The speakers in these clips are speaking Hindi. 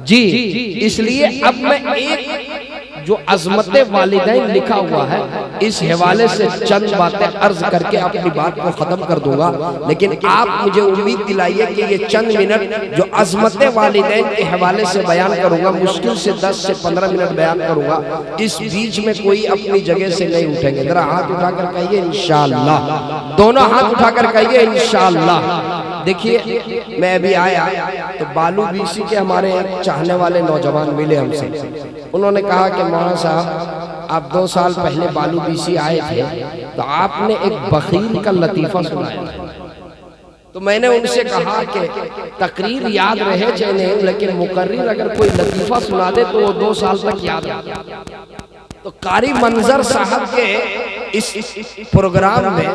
जी, इसलिए अब मैं एक जो अज़मत वालिदैन लिखा हुआ है इस हवाले से चंद बातें अर्ज करके अपनी बात को खत्म कर दूंगा। लेकिन आप मुझे उम्मीद दिलाइए कि ये चंद मिनट जो अज़मत वालिदैन के हवाले से बयान करूंगा, मुश्किल से 10 से 15 मिनट बयान करूंगा। इस बीच में कोई अपनी जगह से नहीं उठेंगे। जरा हाथ उठाकर कहिए इंशाअल्लाह, दोनों हाथ उठाकर कहिए इंशाअल्लाह। देखिए, मैं अभी आया तो बालू बीसी के हमारे एक चाहने वाले नौजवान मिले हमसे। उन्होंने कहा कि मौलाना साहब, आप 2 साल पहले बालू बीसी आए थे तो आपने एक बखील का लतीफ़ा सुनाया। तो मैंने उनसे कहा कि तकरीर याद रहे चाहे नहीं, लेकिन मुकर्रिर अगर कोई लतीफ़ा सुना दे तो वो 2 साल तक याद रहे। तो कारी मंजर साहब के इस प्रोग्राम में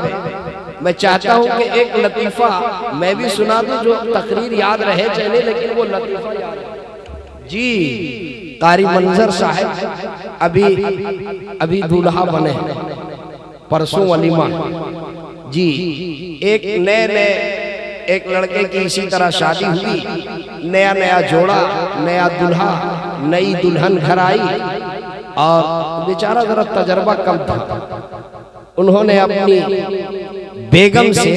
मैं चाहता हूं कि एक लतीफ़ा मैं भी सुना दूं जो तकरीर याद रहे चाहे नहीं, लेकिन वो लतीफ़ा याद रहे। जी, कारी मंजर साहब अभी दूल्हा बने, परसों वलीमा। जी, एक नए एक लड़के की इसी तरह शादी हुई, नया जोड़ा, नया दूल्हा, नई दुल्हन घर आई और बेचारा जरा तजर्बा कम था। उन्होंने अपनी बेगम से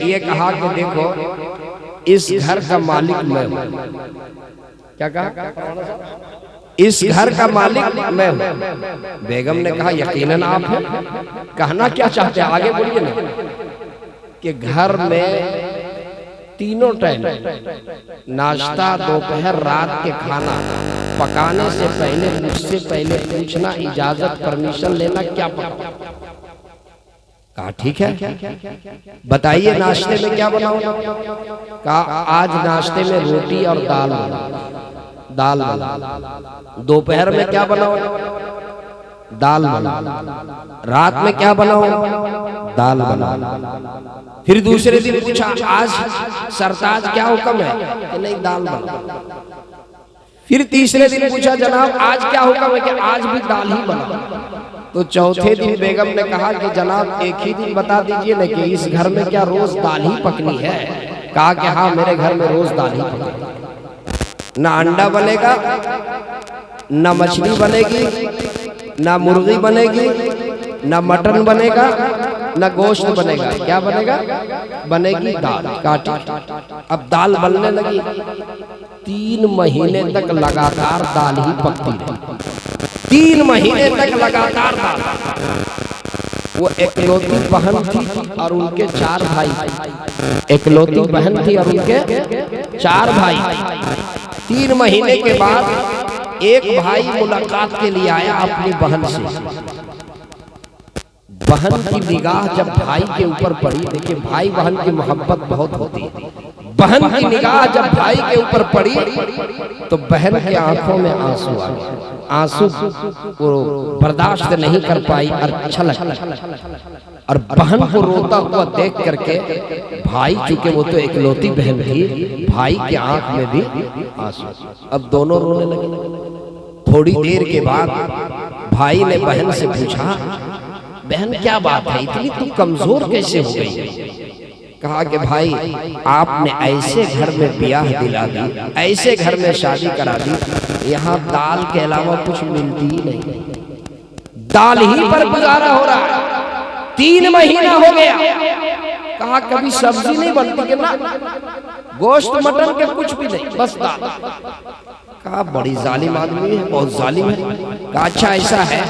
ये कहा कि देखो, इस घर का मालिक मैं हूं। क्या कहा? इस घर का मालिक मैं हूं। बेगम ने कहा यकीनन आप हैं। कहना क्या चाहते हैं, आगे बोलिए ना। कि घर में तीनों टाइम नाश्ता, दोपहर, रात के खाना पकाने से पहले मुझसे पहले पूछना, इजाजत, परमिशन लेना, क्या पका? कहा ठीक है, बताइए नाश्ते में क्या बनाओ? कहा आज नाश्ते में रोटी और दाल बना। दोपहर में क्या बनाओ? दाल बना। रात में क्या बनाओ? दाल बना। फिर दूसरे दिन पूछा, आज सरताज क्या हुक्म है? कि नहीं, दाल बना। फिर तीसरे दिन पूछा, जनाब आज क्या हुक्म है? कि आज भी दाल ही बना। तो चौथे दिन बेगम ने कहा कि जनाब एक ही दिन बता दीजिए ना कि इस घर में क्या रोज दाल ही पकनी है? कहा कि हाँ, मेरे घर में रोज दाल ही पकनी। ना अंडा बनेगा, ना मछली बनेगी, ना मुर्गी बनेगी, ना मटन बनेगा, ना गोश्त बनेगा। क्या बनेगा? बनेगी दाल काटी। अब दाल बनने लगी, 3 महीने तक लगातार दाल ही पकती रही। 3 महीने तक लगातार दाल। वो एकलौती बहन थी और उनके 4 भाई। एकलौती बहन थी और उनके 4 भाई। 3 महीने के बाद एक भाई मुलाकात के लिए आया अपनी बहन से। बहन की निगाह जब भाई के ऊपर पड़ी, देखिए भाई बहन की मोहब्बत बहुत होती है। बहन की निगाह जब भाई के ऊपर पड़ी तो बहन की आंखों में आंसू आ गए। आंसू वो बर्दाश्त नहीं कर पाई और छलक। और बहन को रोता हुआ देख करके भाई, चूंकि वो तो एकलौती बहन थी, भाई की आंख में भी आंसू। अब दोनों रोने लगे। थोड़ी देर के बाद भाई ने बहन से पूछा, बहन क्या बात है, इतनी तू कमजोर कैसे हो गई? कहा कि भाई आपने ऐसे घर में ब्याह दिला दी, ऐसे घर में शादी करा दी, यहाँ दाल के अलावा कुछ मिलती ही नहीं। दाल ही पर गुजारा हो रहा है। 3 महीना हो गया। कहा कभी सब्जी नहीं बनती कि ना, गोश्त मटन के कुछ भी नहीं, बस दाल। कहा बड़ी जालिम आदमी है, बहुत जालिम है। कहा अच्छा ऐसा है,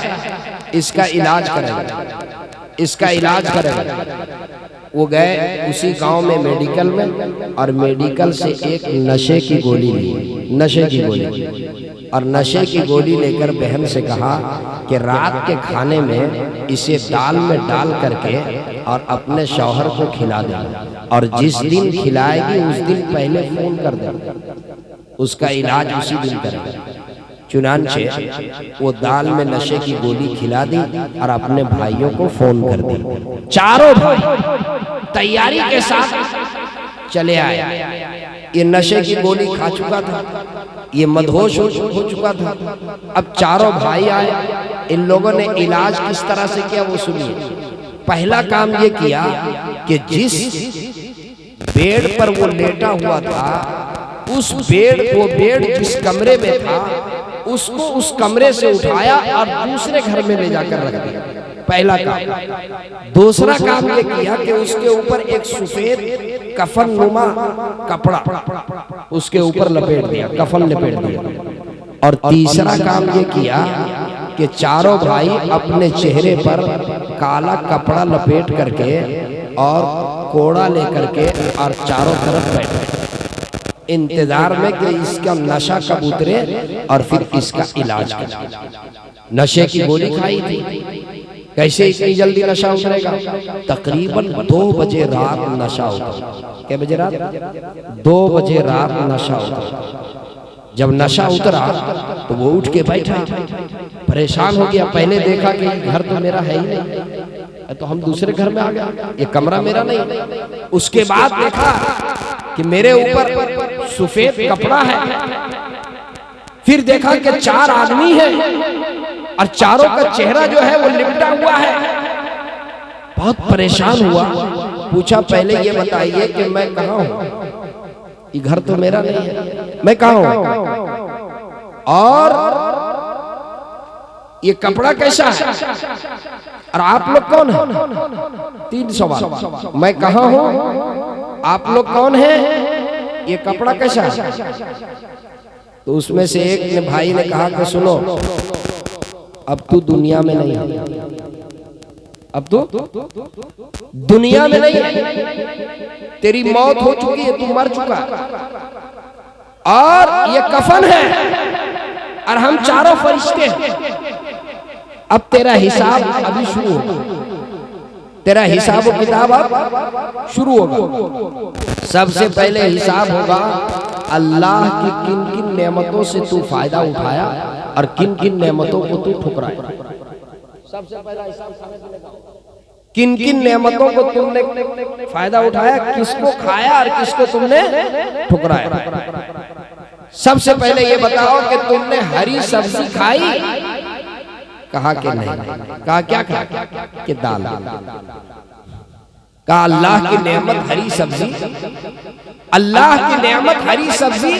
इसका इलाज करेगा, इसका इलाज करेगा। वो गए उसी गांव में मेडिकल में, और मेडिकल से एक नशे की गोली ली, नशे की गोली। और नशे की गोली लेकर बहन से कहा कि रात के खाने में इसे दाल में डाल करके और अपने शौहर को खिला दे, और जिस दिन खिलाएगी उस दिन पहले फोन कर दे, उसका इलाज उसी दिन करेगा। चुनांचे वो दाल में नशे की गोली खिला दी और अपने भाइयों को फोन कर दी। चारों भाई तैयारी के साथ चले आए। ये नशे की गोली खा चुका था, ये मदहोश हो चुका था। अब चारों भाई आए। इन लोगों ने इलाज किस तरह से किया वो सुनिए। पहला काम ये किया कि जिस बेड पर वो लेटा हुआ था उस बेड, वो बेड जिस कमरे में था उसको उस कमरे से उठाया और दूसरे घर में ले जाकर रख दिया। पहला काम। दूसरा काम ये किया कि उसके ऊपर एक सफेद कफन नुमा कपड़ा उसके ऊपर लपेट दिया, कफन लपेट दिया। और तीसरा काम ये किया कि चारों भाई अपने चेहरे पर काला कपड़ा लपेट करके और कोड़ा लेकर के और चारों तरफ बैठे इंतजार में कि इसका नशा कब उतरे और फिर इसका इलाज करें। नशे की गोली खाई थी, कैसे इतनी जल्दी नशा उतरेगा? तकरीबन 2 बजे रात नशा उतरा। क्या बजे रात? 2 बजे रात नशा उतरा। जब नशा उतरा तो वो उठ के बैठा, परेशान हो गया। पहले देखा कि घर तो मेरा है ही नहीं, तो हम दूसरे घर में आ गए, ये कमरा मेरा नहीं। उसके बाद देखा कि मेरे ऊपर सफेद कपड़ा है। फिर देखा कि 4 आदमी हैं और चारों का चेहरा जो है वो लिपटा हुआ है। बहुत परेशान हुआ, पूछा पहले ये बताइए कि मैं कहाँ हूँ? ये घर तो मेरा नहीं है, मैं कहाँ हूँ? और ये कपड़ा कैसा है? और आप लोग कौन है? 3 सवाल। मैं कहाँ हूँ, आप लोग कौन हैं, ये कपड़ा कैसा है? तो उसमें से एक ने भाई ने कहा कि सुनो, अब तू दुनिया में नहीं है, अब तो दुनिया में नहीं है, तेरी मौत हो चुकी है, तू मर चुका और ये कफन है और हम चारों फरिश्ते हैं। अब तेरा हिसाब अभी शुरू होगा, तेरा हिसाब व किताब अब शुरू होगा। सबसे पहले हिसाब होगा अल्लाह की किन किन नेमतों से तू फायदा उठाया और किन किन नेमतों को तू ठुकराया। सबसे पहला हिसाब किन किन नेमतों को तुमने फायदा उठाया, किसको खाया और किसको तुमने ठुकराया। सबसे पहले ये बताओ कि तुमने हरी सब्जी खाई? कहा कि नहीं। कहा क्या खाया? कि दाल। कहा अल्लाह की नेमत हरी सब्जी, अल्लाह की नेमत हरी सब्जी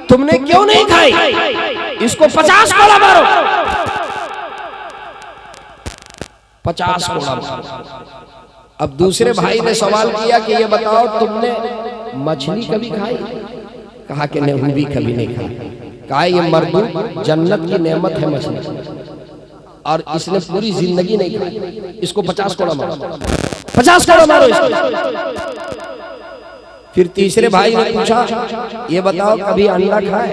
तुमने क्यों नहीं खाई? इसको 50 कोड़ा मारो, 50 कोड़ा मारो। अब दूसरे भाई ने सवाल किया कि ये बताओ तुमने मछली कभी खाई? कहा कि नहीं, हम भी कभी नहीं खाई। कहा ये मर्दू जन्नत की नेमत है मछली और इसने पूरी जिंदगी नहीं खाई, इसको 50 कोड़ा मारो, 50 कोड़ा मारो इसको। फिर तीसरे भाई ने पूछा ये बताओ कभी अंडा खाए?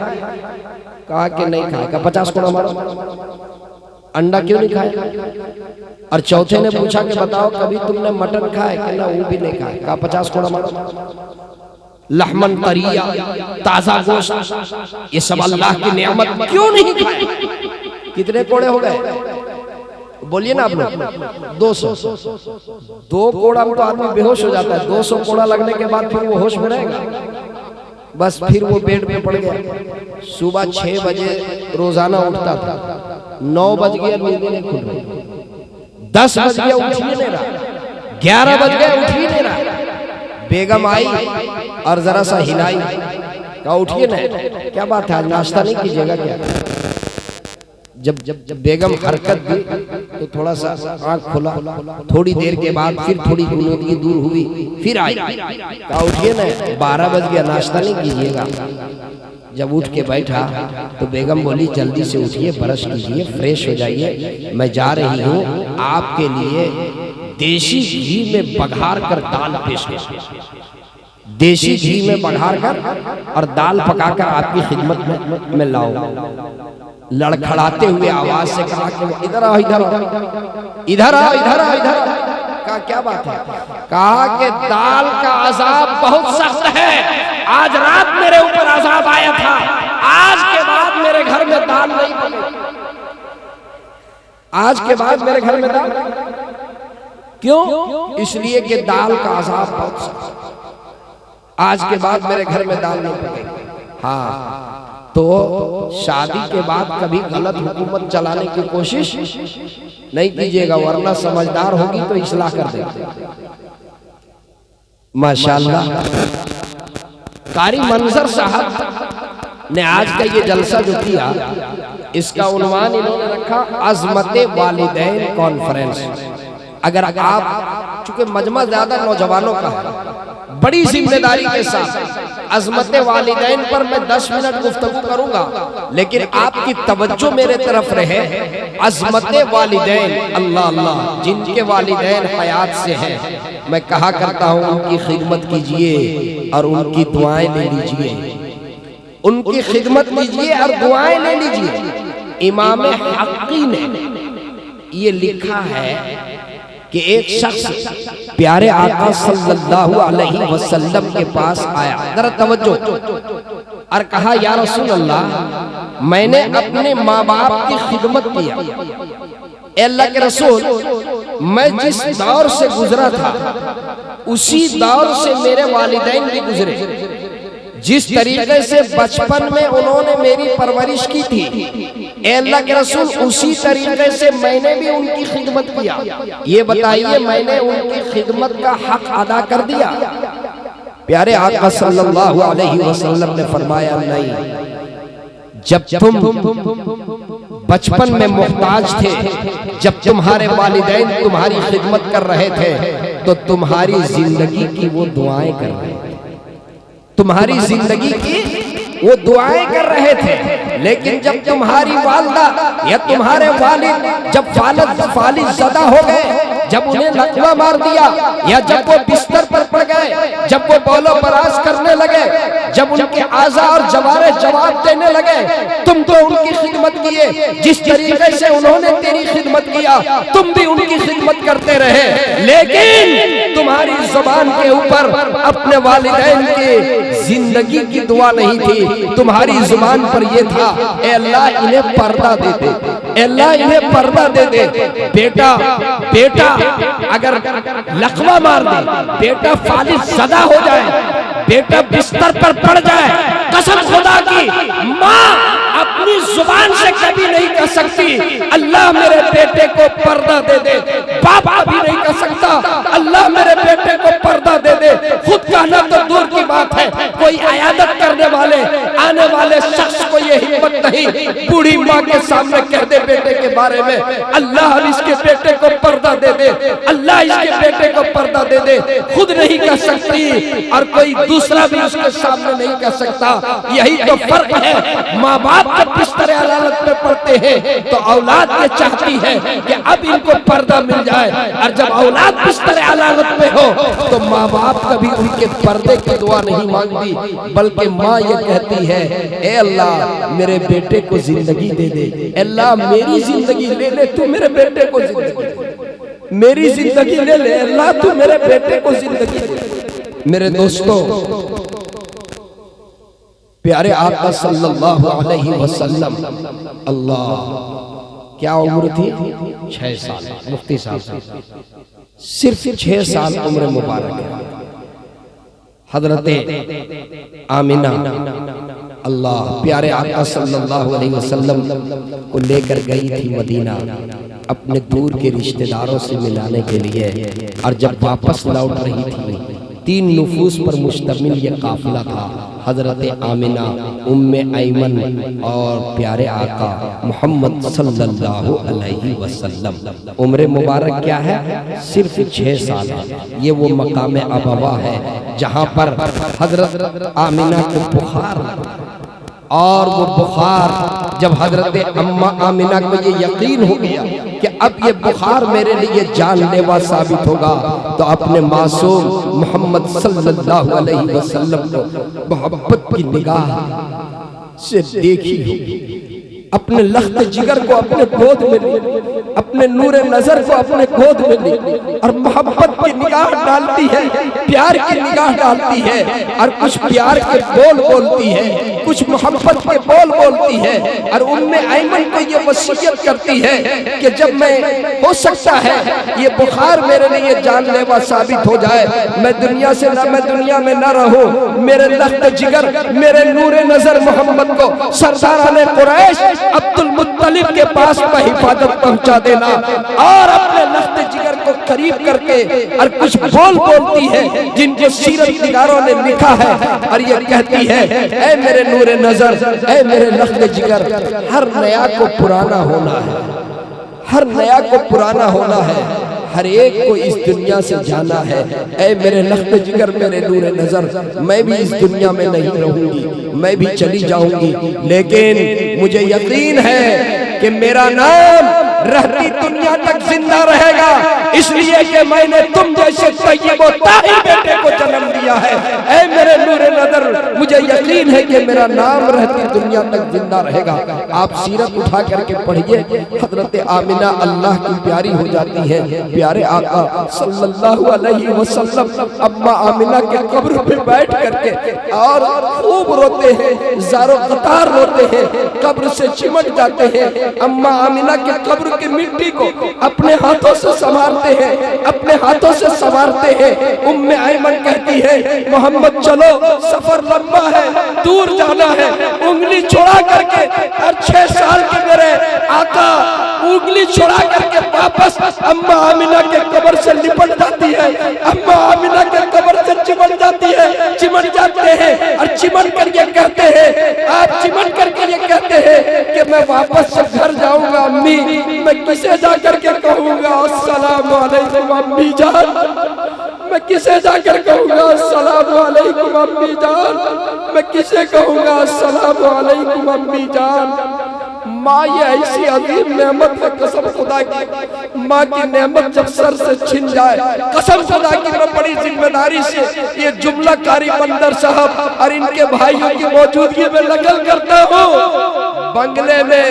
कहा कि नहीं खाए। कहा 50 कोड़ा मारो, अंडा क्यों नहीं खाए? और चौथे ने पूछा कि बताओ कभी तुमने मटन खाए? कहना वो भी नहीं खाए। कहा 50 कोड़ा मारो। लहमन तरिया, ताजा गोश्त, ये सब अल्लाह की नेमत क्यों नहीं खाए? कितने कोड़े हो गए? बोलिए ना आप लोग। 200। 2 कोड़ा में तो आदमी बेहोश हो जाता है, 200 कोड़ा लगने के बाद फिर वो होश में रहेगा? बस फिर वो बेड पे पड़ गया। सुबह 6 बजे रोजाना उठता था, 9 बज गया नींद नहीं खुल रही, 10 बज गया उठ ही नहीं रहा, 11 बज गया उठ ही नहीं रहा। बेगम आई और जरा सा हिलाई, कहा उठिए ना, क्या बात है आज नाश्ता नहीं कीजिएगा क्या? जब बेगम हरकत दी तो थोड़ा सा आंख खोला, थोड़ी देर के बाद फिर थोड़ी गुनोदगी दूर हुई, फिर आई, कहा उठिए ना 12 बज गया नाश्ता नहीं कीजिएगा। जब उठ के बैठा तो बेगम बोली जल्दी से उठिए, ब्रश कीजिए, फ्रेश हो जाइए, मैं जा रही हूँ आपके लिए देसी घी में बघार कर दाल पेश कर, देसी घी में बघार कर और दाल पकाकर आपकी खिदमत में लाऊं। लड़खड़ाते हुए आवाज से कहा कि इधर आओ, इधर आओ, इधर आओ, इधर आओ, इधर आओ। कहा क्या बात है? कहा कि दाल का अजाब बहुत सख्त है, आज रात मेरे ऊपर अजाब आया था, आज के बाद मेरे घर में दाल नहीं बनेगी, आज के बाद मेरे घर में दाल। क्यों? इसलिए कि दाल का अजाब बहुत सख्त है, आज के बाद मेरे घर में दाल नहीं बनेगी। हाँ, तो शादी के बाद कभी गलत हुकूमत चलाने की कोशिश नहीं कीजिएगा, वरना समझदार होगी तो इस्लाह कर देगा। माशाअल्लाह। कारी मंजर साहब ने आज का ये जलसा जो किया, इसका उन्वान इन्होंने रखा अज़मते वालिदैन कॉन्फ्रेंस। अगर आप, चूंकि मजमा ज्यादा नौजवानों का है, बड़ी जिम्मेदारी के साथ अज़मते वालिदैन पर मैं 10 मिनट गुफ्तगू करूंगा, लेकिन आपकी तवज्जो मेरे तरफ रहे। अज़मते वालिदैन, अल्लाह अल्लाह, जिनके वालिदैन हयात से हैं, मैं कहा करता हूं उनकी खिदमत कीजिए और उनकी दुआएं ले लीजिए, उनकी खिदमत कीजिए और दुआएं ले लीजिए। इमाम हक़ी ने ये लिखा है कि एक शख्स प्यारे आका सल्लल्लाहु अलैहि वसल्लम के पास आया, जरा तवज्जो, और कहा या रसूल अल्लाह, मैंने अपने माँ बाप की खिदमत किया। अल्लाह के रसूल, मैं जिस दौर से गुजरा था उसी दौर से मेरे वालिदैन भी गुजरे। जिस तरीके से बचपन में उन्होंने मेरी परवरिश की थी, अल्लाह के रसूल, उसी तरीके से मैंने भी उनकी खिदमत किया। ये बताइए, मैंने उनकी खिदमत का हक अदा कर दिया? प्यारे आका सल्लल्लाहु अलैहि वसल्लम ने फरमाया, नहीं। जब तुम बचपन में मोहताज थे, जब तुम्हारे वालिदैन तुम्हारी खिदमत कर रहे थे, तो तुम्हारी जिंदगी की वो दुआएं कर रहे थे, तुम्हारी जिंदगी की वो दुआएं कर रहे थे। लेकिन जब तुम्हारी वालदा या तुम्हारे वालिद जब फालिद ज़दा हो गए, जब उन्हें लकवा मार दिया, या जब वो बिस्तर पर पड़ गए, जब वो बोलो बराज करने लगे, जब उनके आज़ा और जवारे जवाब देने लगे, तुम तो उनकी खिदमत किए। जिस तरीके से उन्होंने तेरी खिदमत किया, तुम भी उनकी खिदमत करते रहे, लेकिन तुम्हारी जुबान के ऊपर अपने वालिदैन की जिंदगी की दुआ नहीं थी। तुम्हारी जुबान पर यह था, ए अल्लाह इन्हें पर्दा दे दे, अल्लाह इन्हें पर्दा दे दे। बेटा बेटा अगर लकवा मार दे, बेटा फालिद ज़दा हो जाए, बेटा बिस्तर पर पड़ जाए, कसम खुदा की माँ अपनी जुबान से कभी नहीं कह सकती अल्लाह मेरे बेटे को पर्दा दे दे। बाप कभी नहीं कह सकता अल्लाह मेरे बेटे को पर्दा दे दे। खुद कहना तो दूर की बात है, कोई अयादत करने वाले आने वाले शख्स को ये हिम्मत नहीं बूढ़ी माँ के सामने कह दे बेटे के बारे में अल्लाह इसके बेटे को पर्दा दे दे, अल्लाह इसके बेटे को पर्दा दे दे। खुद नहीं कह सकती और कोई दूसरा भी उसके सामने नहीं कह सकता। यही तो फर्क है। माँ बाप जब बिस्तर अदालत पे पड़ते हैं तो औलाद ये चाहती है कि अब इनको पर्दा मिल जाए, और जब औलाद बिस्तर अदालत पे हो तो माँ बाप कभी उनके पर्दे की दुआ नहीं मांगती, बल्कि माँ ये कहती है ए अल्लाह मेरे बेटे को जिंदगी दे दे, अल्लाह मेरी जिंदगी ले ले, तू मेरे बेटे को जिंदगी, मेरी जिंदगी ले ले अल्लाह, तू मेरे बेटे को जिंदगी दे। मेरे दोस्तों, प्यारे आका सल्लल्लाहु अलैहि वसल्लम, अल्लाह क्या उम्र थी? 6 साल। मुफ्ती साहब सिर्फ 6 साल उम्र मुबारक है। हजरते आमिना अल्लाह प्यारे आका सल्लल्लाहु अलैहि वसल्लम को लेकर गई थी मदीना अपने दूर के रिश्तेदारों से मिलाने के लिए, और जब वापस लौट रही थी 3 नुफूस पर मुश्तमिल ये काफिला था। हजरत आमिना, उम्मे ऐमन और प्यारे आका मोहम्मद सल्लल्लाहु अलैहि वसल्लम। उम्र मुबारक क्या है? सिर्फ 6 साल। ये वो मकाम अबवा है जहाँ पर हजरत आमिना को बुखार लगा, और वो बुखार जब हजरत अम्मा आमिना को ये यकीन हो गया कि अब ये बुखार मेरे लिए जानलेवा साबित होगा, तो अपने मासूम मोहम्मद सल्लल्लाहु अलैहि वसल्लम को मोहब्बत की निगाह से देखी होगी, अपने लख्त जिगर को अपने गोद में ली, अपने नूरे नजर को अपने गोद में ली, और मोहब्बत की निगाह डालती है, प्यार की निगाह डालती है, और कुछ प्यार के बोल बोलती है, कुछ मोहब्बत के बोल बोलती है, और उम्मे ऐमन को ये वसीयत करती है कि जब मैं, हो सकता है ये बुखार मेरे लिए जानलेवा साबित हो जाए, मैं दुनिया में न रहूं, मेरे लख्त जिगर, मेरे नूरे नजर मोहम्मद को सरदाराने कुरैश अब्दुल मुत्तलिब के पास में हिफाजत पहुंचा देना, और अपने लख्त जिगर को करीब करके और कुछ बोलती है जिनको सीरत निगारों ने लिखा है, और ये कहती है, ऐ मेरे नूरे नजर, ऐ मेरे लख्त जिगर, हर नया को पुराना होना है, हर नया को पुराना होना है, हर एक को इस दुनिया से जाना है। ऐ मेरे लख्त जिगर, मेरे नूरे नजर, मैं भी इस दुनिया में नहीं रहूंगी, मैं भी चली जाऊंगी, लेकिन मुझे यकीन है कि मेरा नाम रहती दुनिया तक जिंदा रहेगा, इसलिए कि मैंने तुम जैसे तैयब व ताहिर बेटे को जन्म दिया है। ऐ मेरे नूरे नजर, मुझे यकीन है कि मेरा नाम रहती दुनिया तक जिंदा रहेगा। आप सीरत उठा करके पढ़िए, हजरत आमिना अल्लाह की प्यारी हो जाती है, प्यारे आका सल्लल्लाहु अलैहि वसल्लम अम्मा आमिना के कब्र पे बैठ करके और खूब रोते हैं, ज़ारो कतार रोते हैं, कब्र से चिमट जाते हैं। अम्मा आमिना के कब्र की मिट्टी को अपने हाथों से संवारते हैं, अपने हाथों से संवारते हैं। उम्मे ऐमन कहती है, मोहम्मद चलो, सफर लंबा है, दूर जाना है। उंगली छोड़ा करके, और 6 साल के मेरे आका उंगली छोड़ा करके वापस अम्मा आमिना के कब्र से लिपट जाती है, अम्मा आमिना के कब्र से चिमट जाती है, चिमट जाते हैं और चिमट कर ये कहते हैं, आप चिमट करके ये कहते हैं कि मैं वापस से घर जाऊंगा अम्मी, मैं किसे जा करके कहूंगा अस्सलाम वालेकुम अम्मी जान, मैं किसे जाकर कहूंगा अस्सलाम वालेकुम अम्मी जान, मैं किसे कहूंगा अस्सलाम वालेकुम अम्मी जान। माँ ये ऐसी अजीम नेमत है, कसम खुदा की, माँ की नेमत जब सर से छिन जाए, कसम खुदा की मैं बड़ी जिम्मेदारी से ये जुमला कारी बंदर साहब और इनके भाइयों की मौजूदगी में नकल करता हूँ। बंगले में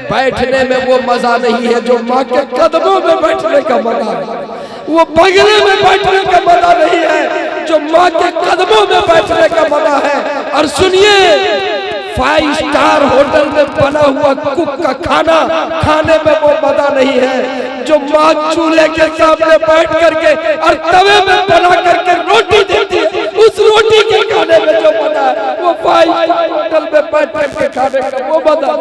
बैठने में वो मजा नहीं है जो माँ के कदमों में बैठने का मजा है, वो बंगले में बैठने का मजा नहीं है जो माँ के कदमों में बैठने का मजा है। और सुनिए, 5 स्टार होटल में बना हुआ कुक का खाना खाने में वो मजा नहीं है जो माँ चूल्हे के सामने बैठ करके और तवे में बना करके रोटी देती है, उस रोटी के खाने में जो मजा है वो 5 स्टार होटल में बैठ करके खाने का वो मजा।